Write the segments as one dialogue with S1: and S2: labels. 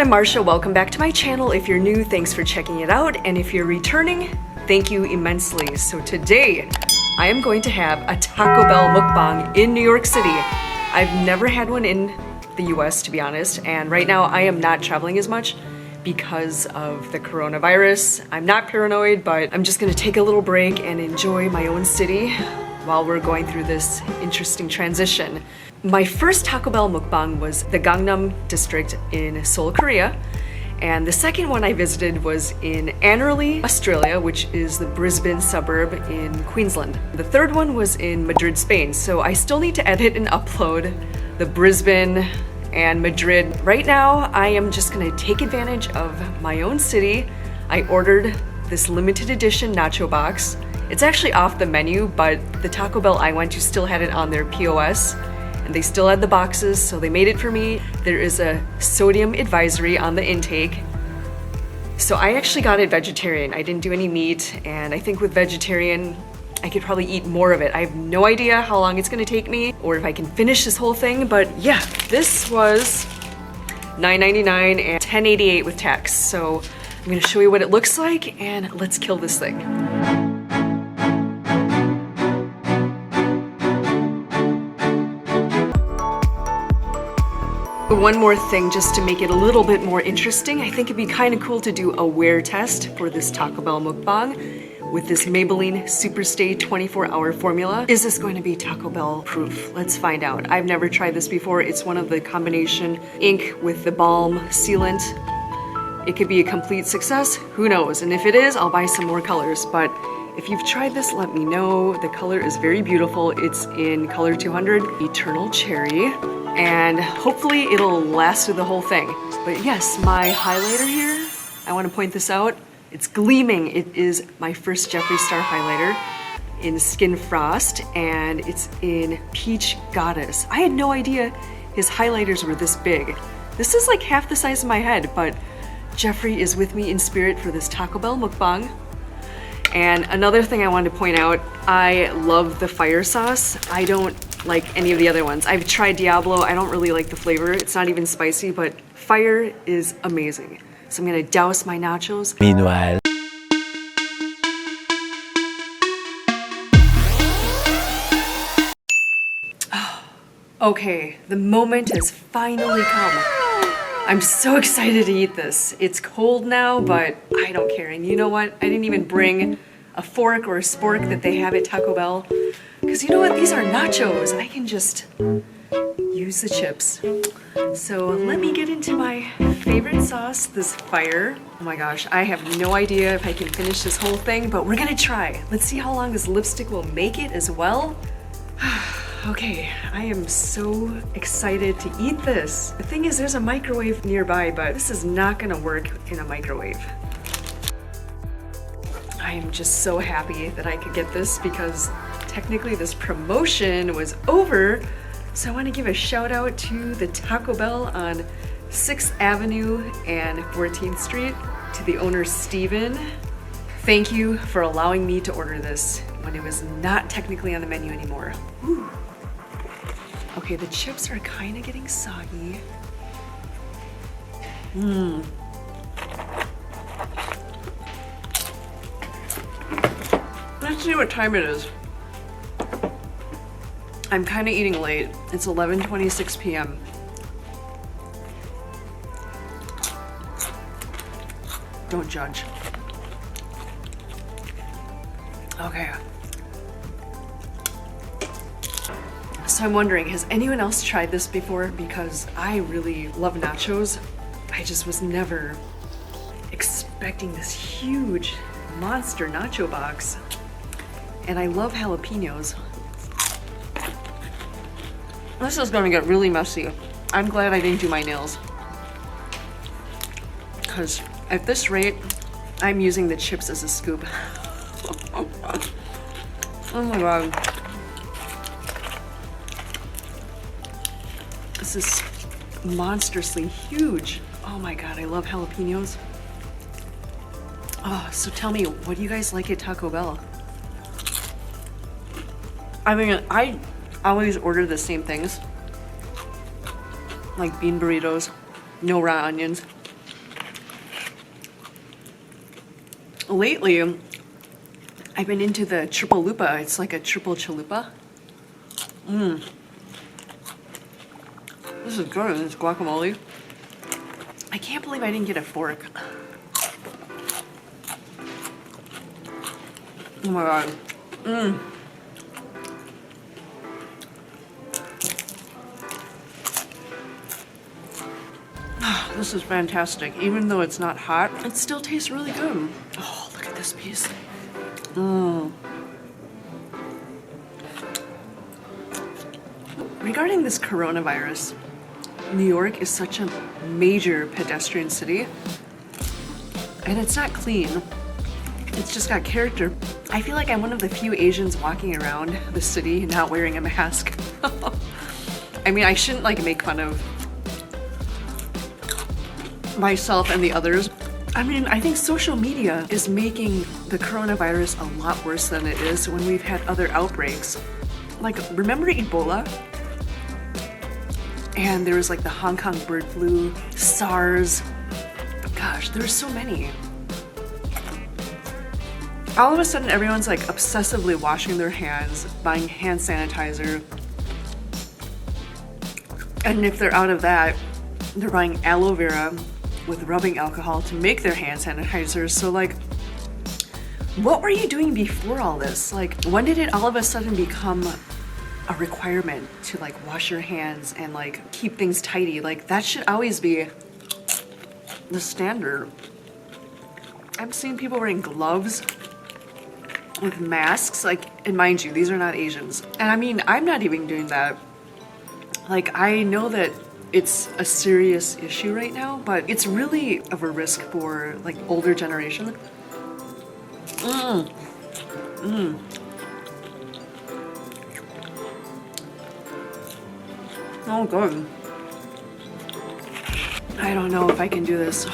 S1: I'm Marsha. Welcome back to my channel. If you're new, thanks for checking it out. And if you're returning, thank you immensely. So today, I am going to have a Taco Bell mukbang in New York City. I've never had one in the US, to be honest. And right now, I am not traveling as much because of the coronavirus. I'm not paranoid, but I'm just gonna take a little break and enjoy my own city while we're going through this interesting transition. My first Taco Bell mukbang was the Gangnam district in Seoul, Korea. And the second one I visited was in Annerley, Australia, which is the Brisbane suburb in Queensland. The third one was in Madrid, Spain. So I still need to edit and upload the Brisbane and Madrid. Right now, I am just gonna take advantage of my own city. I ordered this limited edition nacho box. It's actually off the menu, but the Taco Bell I went to still had it on their POS, and they still had the boxes, so they made it for me. There is a sodium advisory on the intake. So I actually got it vegetarian. I didn't do any meat, and I think with vegetarian, I could probably eat more of it. I have no idea how long it's gonna take me, or if I can finish this whole thing, but yeah, this was $9.99 and $10.88 with tax. So I'm gonna show you what it looks like, and let's kill this thing. One more thing just to make it a little bit more interesting. I think it'd be kind of cool to do a wear test for this Taco Bell mukbang with this Maybelline Superstay 24-hour formula. Is this going to be Taco Bell proof? Let's find out. I've never tried this before. It's one of the combination ink with the balm sealant. It could be a complete success, who knows? And if it is, I'll buy some more colors. But if you've tried this, let me know. The color is very beautiful. It's in color 200, Eternal Cherry. And hopefully it'll last through the whole thing. But yes, my highlighter here, I want to point this out. It's gleaming. It is my first Jeffree Star highlighter in Skin Frost, and it's in Peach Goddess. I had no idea his highlighters were this big. This is like half the size of my head, but Jeffree is with me in spirit for this Taco Bell mukbang. And another thing I wanted to point out, I love the fire sauce. I don't like any of the other ones. I've tried Diablo, I don't really like the flavor. It's not even spicy, but fire is amazing. So I'm gonna douse my nachos.
S2: Meanwhile.
S1: Okay, the moment has finally come. I'm so excited to eat this. It's cold now, but I don't care. And you know what? I didn't even bring a fork or a spork that they have at Taco Bell. Because you know what? These are nachos. I can just use the chips. So let me get into my favorite sauce, this fire. Oh my gosh, I have no idea if I can finish this whole thing, but we're gonna try. Let's see how long this lipstick will make it as well. Okay, I am so excited to eat this. The thing is, there's a microwave nearby, but this is not gonna work in a microwave. I am just so happy that I could get this because technically this promotion was over. So I want to give a shout out to the Taco Bell on 6th Avenue and 14th Street, to the owner Steven. Thank you for allowing me to order this when it was not technically on the menu anymore. Whew. Okay, the chips are kind of getting soggy. Let's see what time it is. I'm kind of eating late. It's 11:26 p.m. Don't judge. Okay. So I'm wondering, has anyone else tried this before? Because I really love nachos. I just was never expecting this huge monster nacho box. And I love jalapenos. This is gonna get really messy. I'm glad I didn't do my nails. Because at this rate, I'm using the chips as a scoop. Oh my god. This is monstrously huge. Oh my god, I love jalapenos. Oh, so tell me, what do you guys like at Taco Bell? I mean, I always order the same things. Like bean burritos, no raw onions. lately, I've been into the triple lupa. It's like a triple chalupa. This is good. This guacamole. I can't believe I didn't get a fork. Oh my god. This is fantastic. Even though it's not hot, it still tastes really good. Oh, look at this piece. Regarding this coronavirus, New York is such a major pedestrian city, and it's not clean. It's just got character. I feel like I'm one of the few Asians walking around the city not wearing a mask. I mean, I shouldn't like make fun of myself and the others. I mean, I think social media is making the coronavirus a lot worse than it is when we've had other outbreaks. Like, remember Ebola? And there was like the Hong Kong bird flu, SARS. Gosh, there were so many. All of a sudden, everyone's like obsessively washing their hands, buying hand sanitizer. And if they're out of that, they're buying aloe vera with rubbing alcohol to make their hand sanitizer. So like, what were you doing before all this? Like, when did it all of a sudden become a requirement to like wash your hands and like keep things tidy? Like, that should always be the standard. I'm seeing people wearing gloves with masks, like, and mind you, these are not Asians. And I mean, I'm not even doing that. Like, I know that it's a serious issue right now, but it's really of a risk for like older generation. Oh, good. I don't know if I can do this.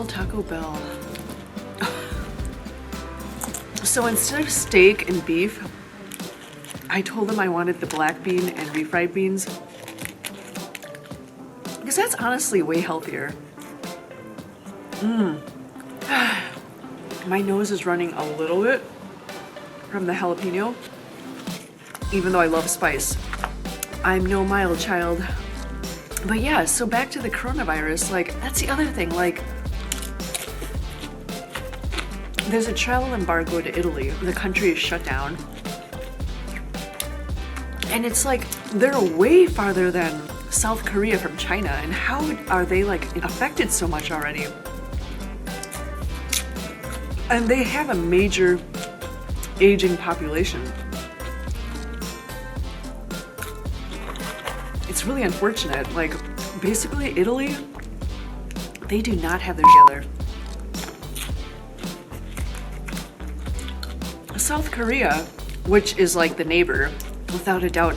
S1: Taco Bell. So instead of steak and beef, I told them I wanted the black bean and refried beans, because that's honestly way healthier. My nose is running a little bit from the jalapeno, even though I love spice. I'm no mild child. But yeah, so back to the coronavirus, like, that's the other thing, like, there's a travel embargo to Italy. The country is shut down. And it's like, they're way farther than South Korea from China. And how are they like affected so much already? And they have a major aging population. It's really unfortunate. Like, basically Italy, they do not have their shit together. South Korea, which is like the neighbor, without a doubt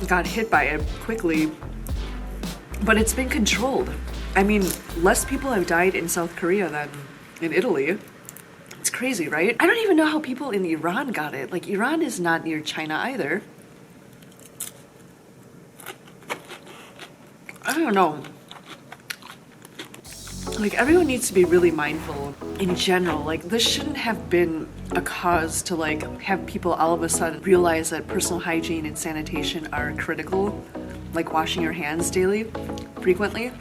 S1: got hit by it quickly, but it's been controlled. I mean, less people have died in South Korea than in Italy. It's crazy, right? I don't even know how people in Iran got it. Like, Iran is not near China either. I don't know. Like, everyone needs to be really mindful in general. Like, this shouldn't have been a cause to like have people all of a sudden realize that personal hygiene and sanitation are critical, like washing your hands daily, frequently.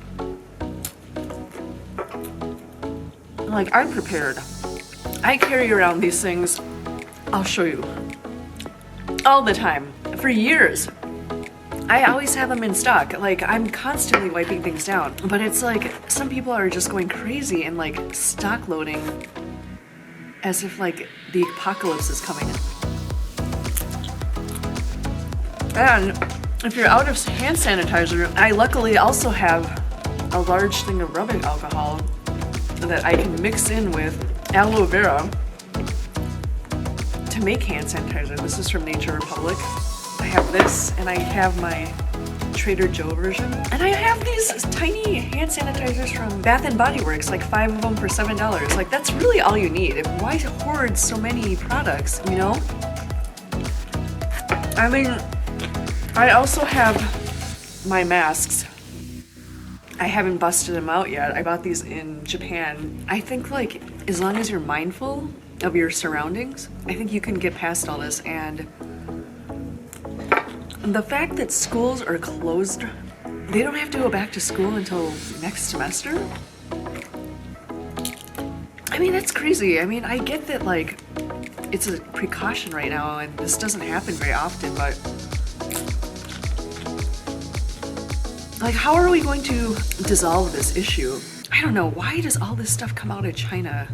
S1: Like, I'm prepared. I carry around these things, I'll show you, all the time, for years. I always have them in stock. Like, I'm constantly wiping things down. But it's like, some people are just going crazy and like stock loading as if like the apocalypse is coming. And if you're out of hand sanitizer, I luckily also have a large thing of rubbing alcohol that I can mix in with aloe vera to make hand sanitizer. This is from Nature Republic. I have this, and I have my Trader Joe version. And I have these tiny hand sanitizers from Bath & Body Works, like 5 of them for $7. Like, that's really all you need. Why hoard so many products, you know? I mean, I also have my masks. I haven't busted them out yet. I bought these in Japan. I think like as long as you're mindful of your surroundings, I think you can get past all this. And the fact that schools are closed, they don't have to go back to school until next semester. I mean, that's crazy. I mean, I get that like it's a precaution right now and this doesn't happen very often, but like, how are we going to dissolve this issue? I don't know. Why does all this stuff come out of China?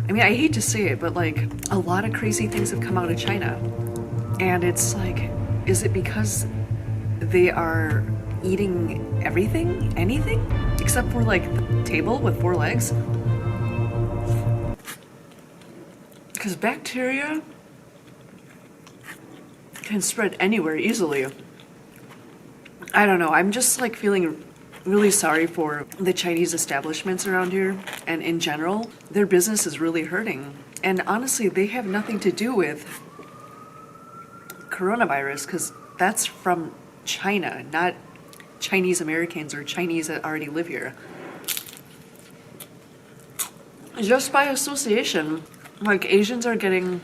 S1: I mean, I hate to say it, but like a lot of crazy things have come out of China. And it's like, is it because they are eating everything, anything, except for like the table with 4 legs? Because bacteria can spread anywhere easily. I don't know, I'm just like feeling really sorry for the Chinese establishments around here, and in general, their business is really hurting. And honestly, they have nothing to do with coronavirus because that's from China, not Chinese Americans or Chinese that already live here. Just by association, like Asians are getting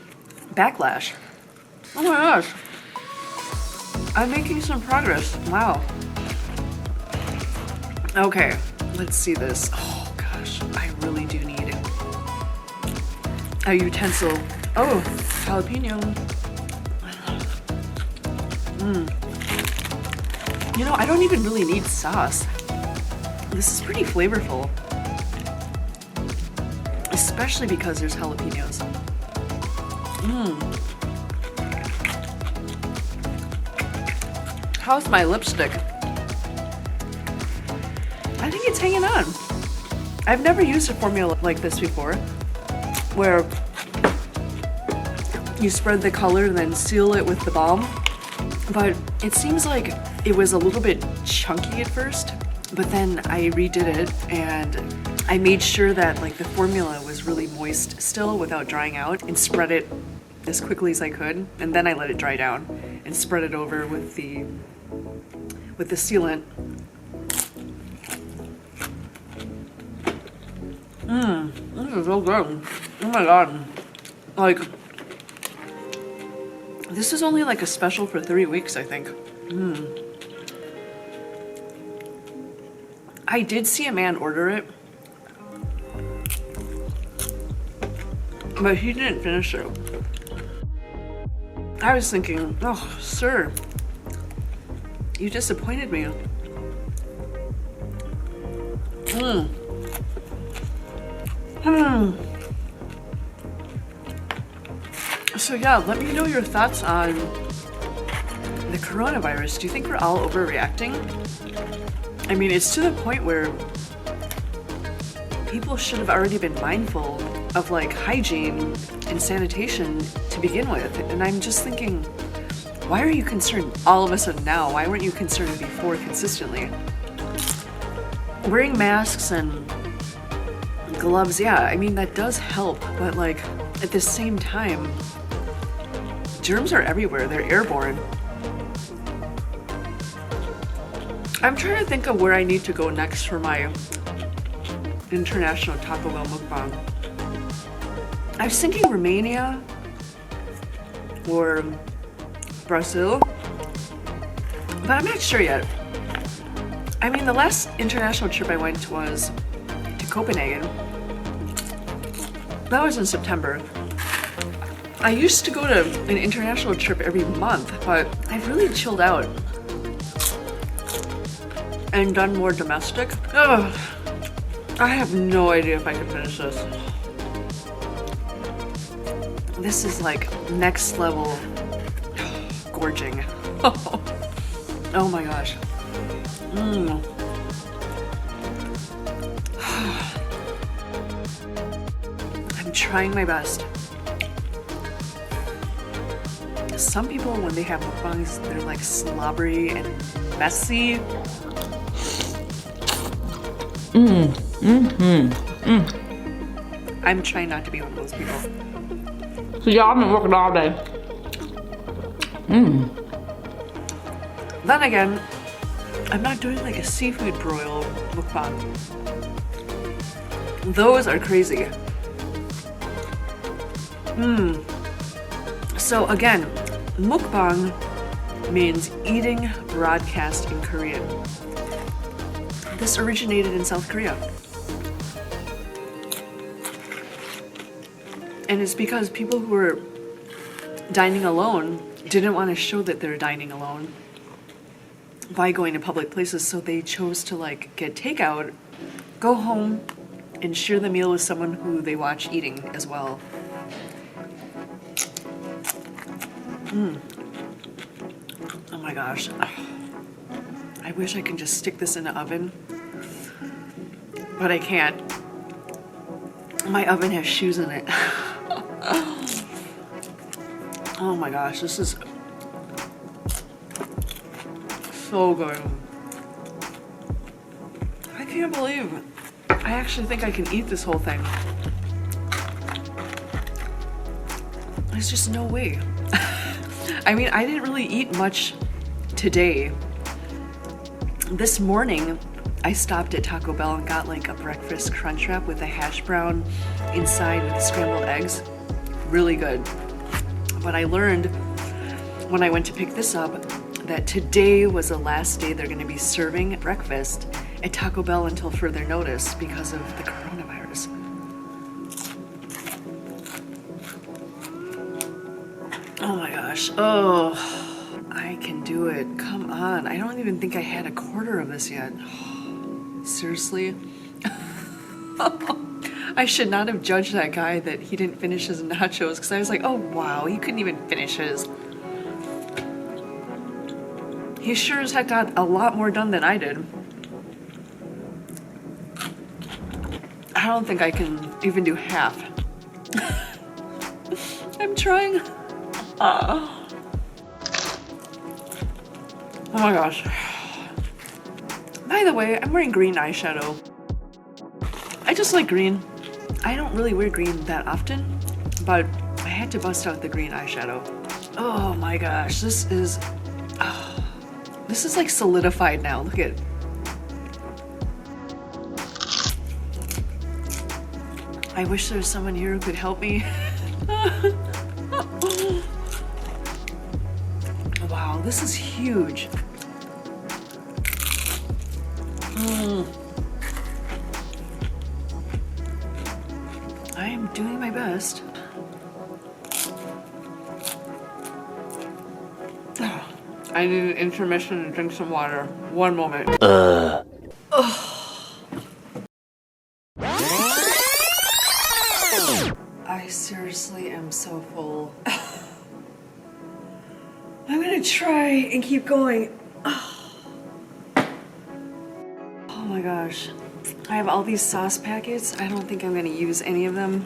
S1: backlash. Oh my gosh. I'm making some progress. Wow. Okay, let's see this. Oh gosh, I really do need a utensil. Oh, jalapeno. You know, I don't even really need sauce. This is pretty flavorful. Especially because there's jalapenos. How's my lipstick? I think it's hanging on. I've never used a formula like this before, where you spread the color and then seal it with the balm. But it seems like it was a little bit chunky at first, but then I redid it and I made sure that like the formula was really moist still without drying out, and spread it as quickly as I could, and then I let it dry down and spread it over with the sealant. This is so good. Oh my god. Like, this is only like a special for 3 weeks, I think. I did see a man order it, but he didn't finish it. I was thinking, oh, sir, you disappointed me. So yeah, let me know your thoughts on the coronavirus. Do you think we're all overreacting? I mean, it's to the point where people should have already been mindful of like hygiene and sanitation to begin with. And I'm just thinking, why are you concerned all of a sudden now? Why weren't you concerned before consistently? Wearing masks and gloves, yeah, I mean, that does help, but like at the same time, germs are everywhere. They're airborne. I'm trying to think of where I need to go next for my international Taco Bell mukbang. I was thinking Romania or Brazil, but I'm not sure yet. I mean, the last international trip I went was to Copenhagen. That was in September. I used to go to an international trip every month, but I've really chilled out and done more domestic. Ugh. I have no idea if I can finish this. This is like next level gorging. Oh my gosh. I'm trying my best. Some people, when they have mukbangs, they're like slobbery and messy. I'm trying not to be one of those people.
S2: So y'all been working all day.
S1: Then again, I'm not doing like a seafood broil mukbang. Those are crazy. So again, mukbang means eating broadcast in Korean. This originated in South Korea. And it's because people who were dining alone didn't want to show that they're dining alone by going to public places, so they chose to like get takeout, go home, and share the meal with someone who they watch eating as well. Oh my gosh. I wish I could just stick this in the oven, but I can't. My oven has shoes in it. Oh my gosh, this is so good. I can't believe it. I actually think I can eat this whole thing. There's just no way. I mean, I didn't really eat much today. This morning, I stopped at Taco Bell and got like a breakfast crunch wrap with a hash brown inside with scrambled eggs. Really good. But I learned when I went to pick this up that today was the last day they're going to be serving breakfast at Taco Bell until further notice because of the coronavirus. Oh my gosh. Oh, I can do it. Come on. I don't even think I had a quarter of this yet. Seriously? I should not have judged that guy that he didn't finish his nachos, because I was like, oh wow, he couldn't even finish his. He sure as heck got a lot more done than I did. I don't think I can even do half. I'm trying. Oh my gosh. By the way, I'm wearing green eyeshadow. I just like green. I don't really wear green that often, but I had to bust out the green eyeshadow. Oh my gosh, this is like solidified now. Look at it. I wish there was someone here who could help me. Wow, this is huge. I am doing my best. I need an intermission to drink some water. One moment. I seriously am so full. I'm gonna try and keep going. Oh my gosh. I have all these sauce packets. I don't think I'm gonna use any of them.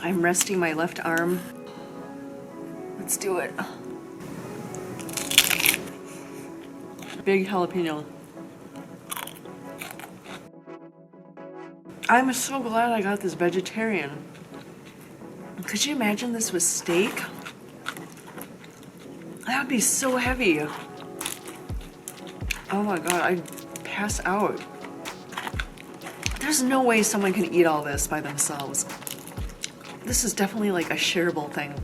S1: I'm resting my left arm. Let's do it. Big jalapeno. I'm so glad I got this vegetarian. Could you imagine this with steak? That would be so heavy. Oh my god, I'd pass out. There's no way someone can eat all this by themselves. This is definitely like a shareable thing.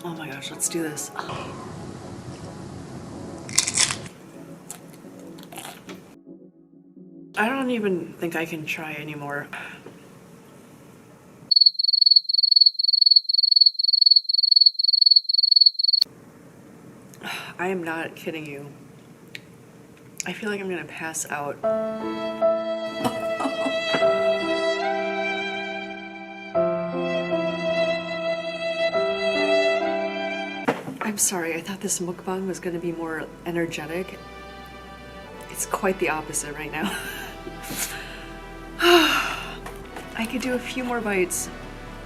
S1: Oh my gosh, let's do this. I don't even think I can try anymore. I am not kidding you. I feel like I'm gonna pass out. I'm sorry, I thought this mukbang was gonna be more energetic. It's quite the opposite right now. I could do a few more bites.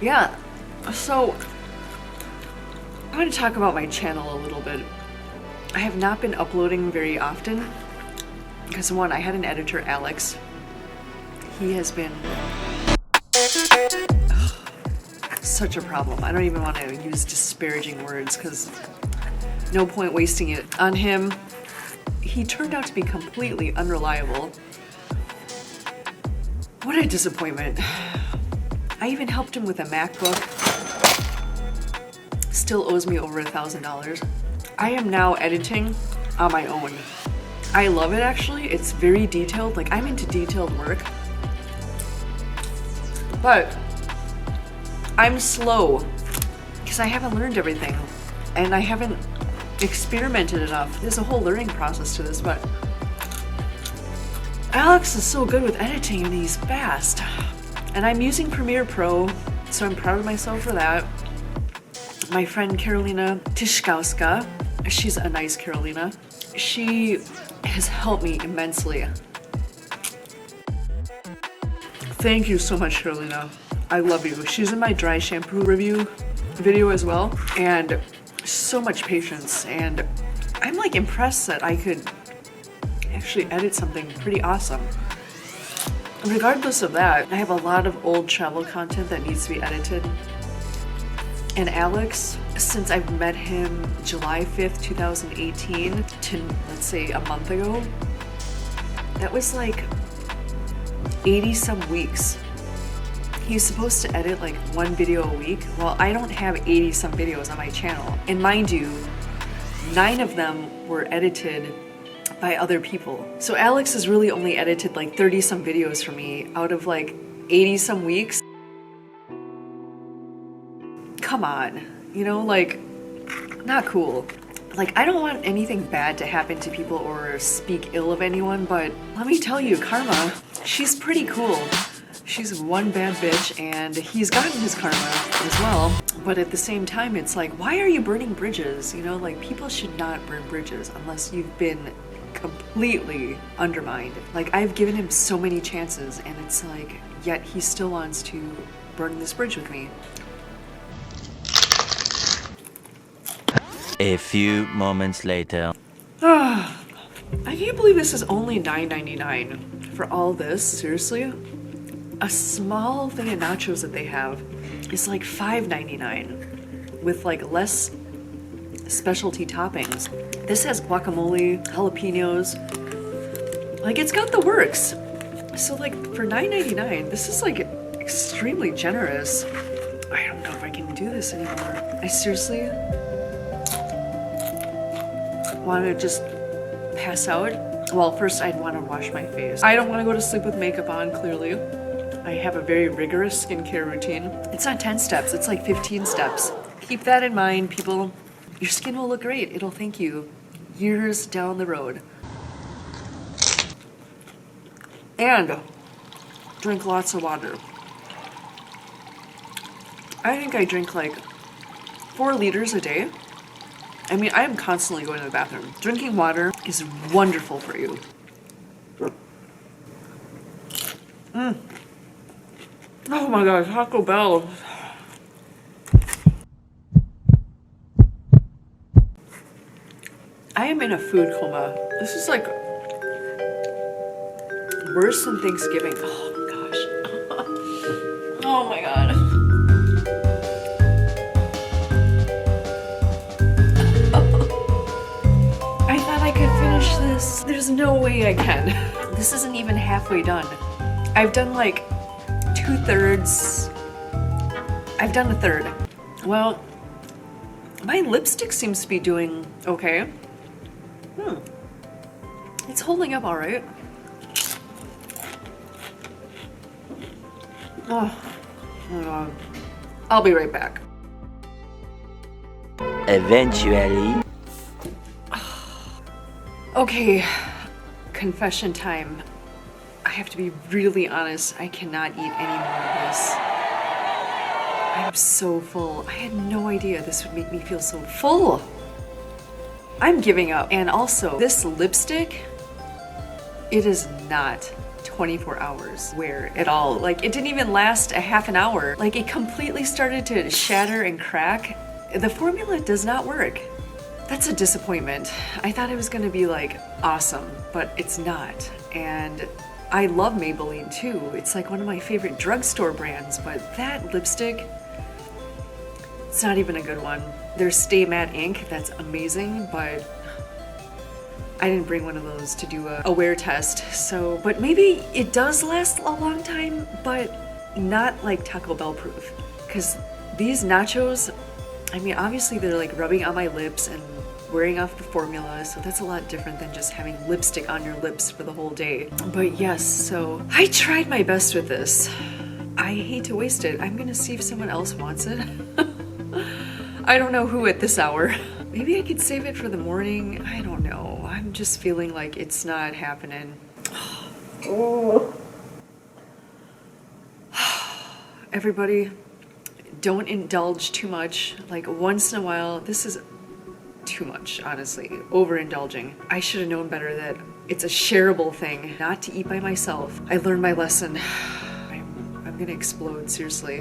S1: Yeah, so I'm gonna talk about my channel a little bit. I have not been uploading very often because one, I had an editor, such a problem. I don't even want to use disparaging words because no point wasting it on him. He turned out to be completely unreliable. What a disappointment. I even helped him with a MacBook. Still owes me over $1,000. I am now editing on my own. I love it actually. It's very detailed. Like, I'm into detailed work. But I'm slow because I haven't learned everything and I haven't experimented enough. There's a whole learning process to this, but Alex is so good with editing and he's fast. And I'm using Premiere Pro, so I'm proud of myself for that. My friend Carolina Tishkowska, she's a nice Carolina. She has helped me immensely. Thank you so much, Carolina. I love you. She's in my dry shampoo review video as well, and so much patience. And I'm like impressed that I could actually edit something pretty awesome. Regardless of that, I have a lot of old travel content that needs to be edited. And Alex, since I've met him July 5th, 2018 to, let's say, a month ago, that was like 80 some weeks. He's supposed to edit like one video a week. Well, I don't have 80 some videos on my channel. And mind you, 9 of them were edited by other people. So Alex has really only edited like 30 some videos for me out of like 80 some weeks. Come on, you know, like, not cool. Like, I don't want anything bad to happen to people or speak ill of anyone, but let me tell you, Karma, she's pretty cool. She's one bad bitch and he's gotten his karma as well. But at the same time, it's like, why are you burning bridges? You know, like, people should not burn bridges unless you've been completely undermined. Like, I've given him so many chances and it's like, yet he still wants to burn this bridge with me.
S2: A few moments later.
S1: I can't believe this is only $9.99 for all this, seriously? A small thing of nachos that they have is like $5.99 with like less specialty toppings. This has guacamole, jalapenos, like it's got the works. So like for $9.99, this is like extremely generous. I don't know if I can do this anymore. I seriously want to just pass out. Well, first I'd want to wash my face. I don't want to go to sleep with makeup on, clearly. I have a very rigorous skincare routine. It's not 10 steps, it's like 15 steps. Keep that in mind, people. Your skin will look great. It'll thank you years down the road. And drink lots of water. I think I drink like 4 liters a day. I mean, I am constantly going to the bathroom. Drinking water is wonderful for you. Oh my god, Taco Bell. I am in a food coma. This is like worse than Thanksgiving. Oh my gosh. Oh my god. There's no way I can. This isn't even halfway done. I've done like 2/3. I've done a third. Well, my lipstick seems to be doing okay. It's holding up all right. Oh my god. I'll be right back.
S2: Eventually.
S1: Okay, confession time. I have to be really honest. I cannot eat any more of this. I'm so full. I had no idea this would make me feel so full. I'm giving up. And also, this lipstick, it is not 24 hours wear at all. Like, it didn't even last a half an hour. Like, it completely started to shatter and crack. The formula does not work. That's a disappointment. I thought it was gonna be like awesome, but it's not. And I love Maybelline too. It's like one of my favorite drugstore brands, but that lipstick, It's not even a good one. There's Stay Matte ink, that's amazing, but I didn't bring one of those to do a wear test. So, but maybe it does last a long time, but not like Taco Bell proof. Because these nachos, I mean, obviously they're like rubbing on my lips and wearing off the formula, so that's a lot different than just having lipstick on your lips for the whole day. But yes, so I tried my best with this. I hate to waste it. I'm gonna see if someone else wants it. I don't know who at this hour. Maybe I could save it for the morning. I don't know. I'm just feeling like it's not happening. Oh. Everybody, don't indulge too much. Like once in a while, this is too much, honestly. Overindulging. I should have known better that it's a shareable thing, not to eat by myself. I learned my lesson. I'm gonna explode, seriously.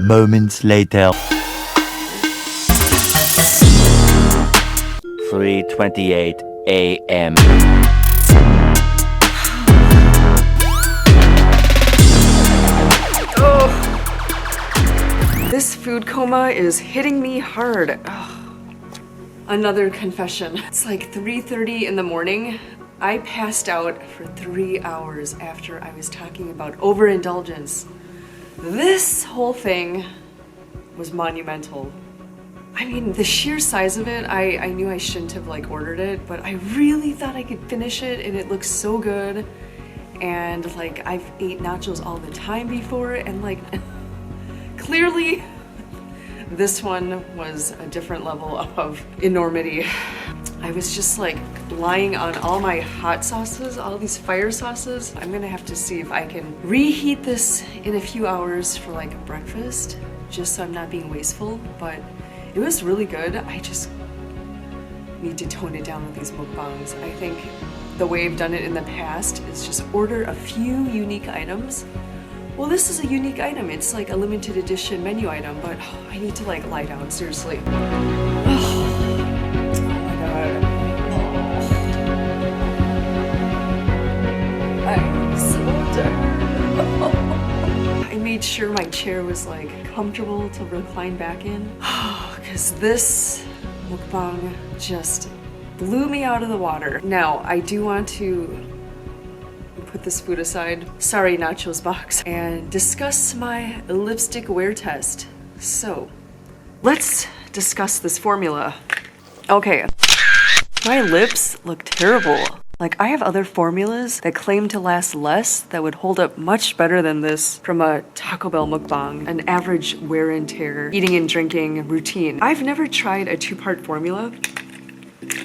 S2: Moments later. 3:28 a.m.
S1: Oh, this food coma is hitting me hard. Oh. Another confession. It's like 3:30 in the morning. I passed out for 3 hours after I was talking about overindulgence. This whole thing was monumental. I mean, the sheer size of it, I knew I shouldn't have like ordered it, but I really thought I could finish it and it looks so good. And like I've ate nachos all the time before and like clearly this one was a different level of enormity. I was just like lying on all my hot sauces, all these fire sauces. I'm gonna have to see if I can reheat this in a few hours for like breakfast, just so I'm not being wasteful, but it was really good. I just need to tone it down with these mukbangs. I think the way I've done it in the past is just order a few unique items. Well, this is a unique item. It's like a limited edition menu item, but I need to like lie down, seriously. Oh my god. I'm so tired. I made sure my chair was like comfortable to recline back in. Because this mukbang just blew me out of the water. Now, I do want to put this food aside, sorry Nachos box, and discuss my lipstick wear test. So, let's discuss this formula. Okay, my lips look terrible. Like I have other formulas that claim to last less that would hold up much better than this from a Taco Bell mukbang, an average wear and tear, eating and drinking routine. I've never tried a two-part formula.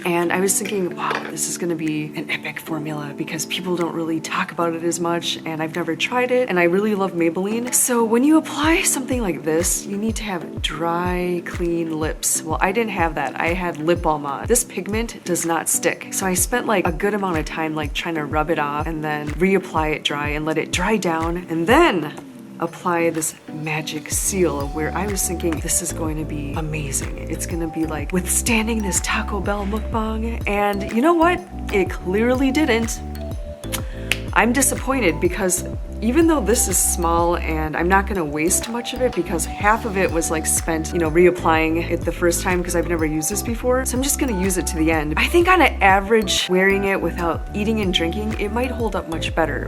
S1: And I was thinking, wow, this is gonna be an epic formula because people don't really talk about it as much and I've never tried it and I really love Maybelline. So when you apply something like this, you need to have dry, clean lips. Well, I didn't have that. I had lip balm on. This pigment does not stick. So I spent like a good amount of time like trying to rub it off and then reapply it dry and let it dry down and then apply this magic seal where I was thinking this is going to be amazing. It's gonna be like withstanding this Taco Bell mukbang, and you know what? It clearly didn't. I'm disappointed because even though this is small and I'm not gonna waste much of it because half of it was like spent, you know, reapplying it the first time because I've never used this before. So I'm just gonna use it to the end. I think on an average, wearing it without eating and drinking, it might hold up much better.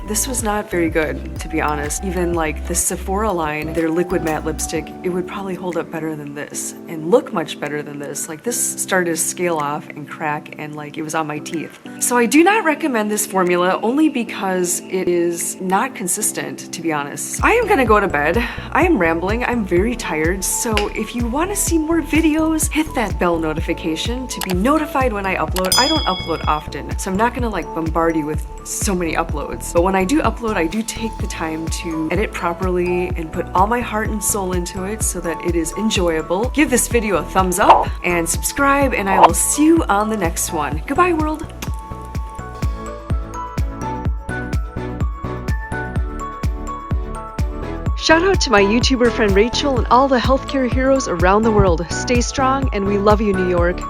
S1: This was not very good, to be honest. Even like the Sephora line, their liquid matte lipstick, it would probably hold up better than this and look much better than this. Like this started to scale off and crack and like it was on my teeth. So I do not recommend this formula only because it is not consistent, to be honest. I am gonna go to bed. I am rambling. I'm very tired. So if you want to see more videos, hit that bell notification to be notified when I upload. I don't upload often, so I'm not gonna like bombard you with so many uploads. But when I do upload, I do take the time to edit properly and put all my heart and soul into it so that it is enjoyable. Give this video a thumbs up and subscribe, and I will see you on the next one. Goodbye, world. Shout out to my YouTuber friend Rachel and all the healthcare heroes around the world. Stay strong, and we love you, New York.